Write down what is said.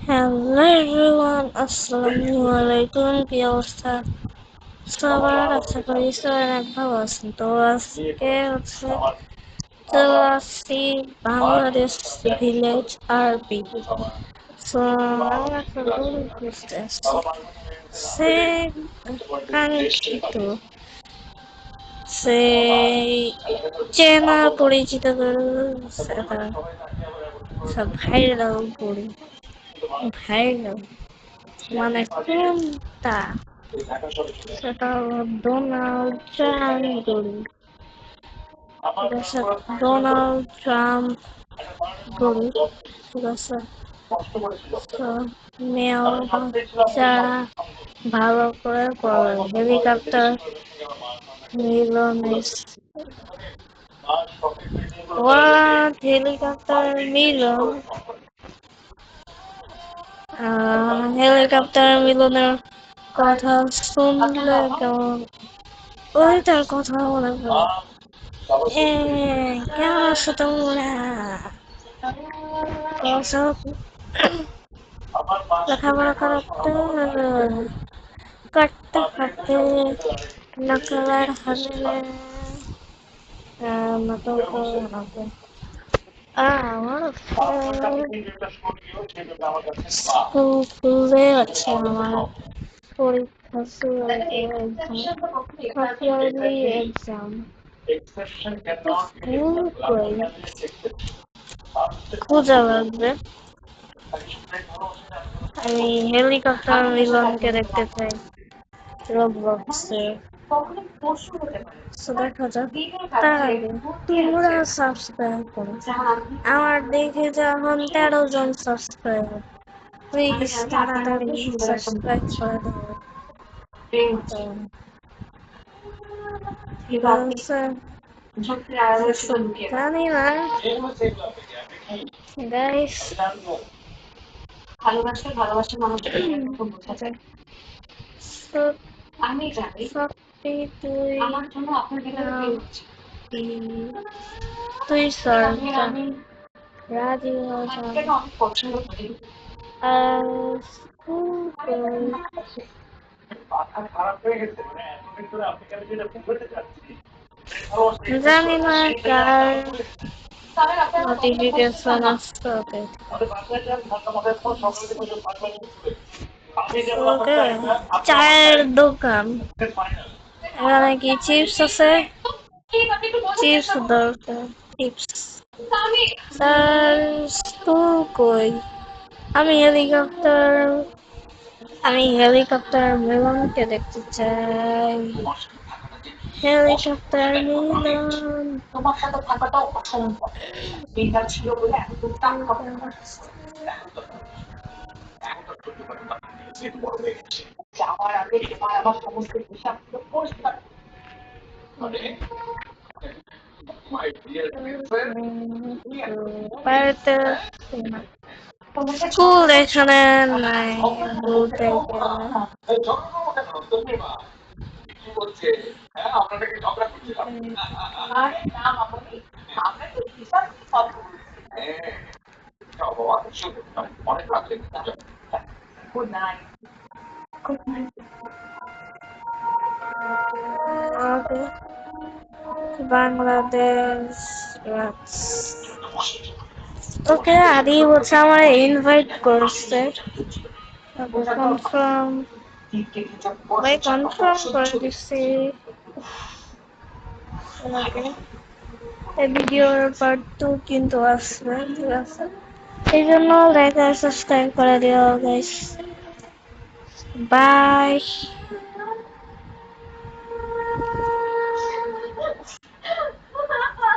Hello everyone, আসসালামু আলাইকুম। কি অবস্থা সবার? আশা করি সবাই অনেক ভালো আছেন। তো আজকে চলে আসছি বাংলাদেশ ভিলেজ আরবি। সো আমি একটা গরু খুঁজতে আসছি, সে কাঙ্ক্ষিত, সেই চেনা পরিচিত গরু, সেটা সব ভাইরাল গরু। ভাইরাল মানে কোনটা? সেটা হলো ডোনাল্ড ট্রাম্প গরু। ঠিক আছে, ডোনাল্ড ট্রাম্প গরু। ঠিক আছে, তো মেয় বাচ্চারা ভালো করে পড়ে। হেলিকপ্টার মিলনের হেলিকপ্টার মিলন, হেলিকপ্টার মিলনের কথা শুনলে কেমন ওইটার কথা মনে পড়ে। কেমন আছো তোমরা? সব লেখাপড়া করতে করতে করতে নকলার হলে নকল করে নকল। আমার স্কুল খুলে আছে, আমার পরীক্ষা শুরু হয়েছে, এক্সাম। স্কুল কই খোঁজা লাগবে। আমি হেলিকপ্টার মিলনকে দেখতে চাই রোবলক্সে। দেখা যাক, তার আগে তোমরা সাবস্ক্রাইব করো। আমার দেখে যখন 13 জন সাবস্ক্রাইবার, প্লিজ তাড়াতাড়ি সাবস্ক্রাইব করে দেবো। ঠিক আছে, জানি না গাইস, ভালোবাসা মানুষকে বোঝা যায়। সত্যি তুই তুই স্যার রাজি জানি না কার নোটিফিকেশন আসতে হবে। চায়ের দোকান, এখানে কি চিপস আছে? চিপস দরকার, চিপস। স্যার স্কুল কই? আমি হেলিকপ্টার মিলনকে দেখতে চাই। হেলিকপ্টার মিলন তোমার সাথে থাকাটাও অসম্ভব। বেকার ছিল বলে এত যাওয়ার আগে তোমার আমার সমস্ত হিসাব পরিষ্কার। বাড়িতে স্কুল এখানে নাই বলতে বাংলাদেশ। ওকে, আদি হচ্ছে আমার ইনভাইট করছে, কনফার্ম ভাই, কনফার্ম করে দিচ্ছি। এই ভিডিওর পার্ট 2 কিন্তু আসবে, ঠিক আছে? এই জন্য লাইক আর সাবস্ক্রাইব করে দিও গাইস। বাই।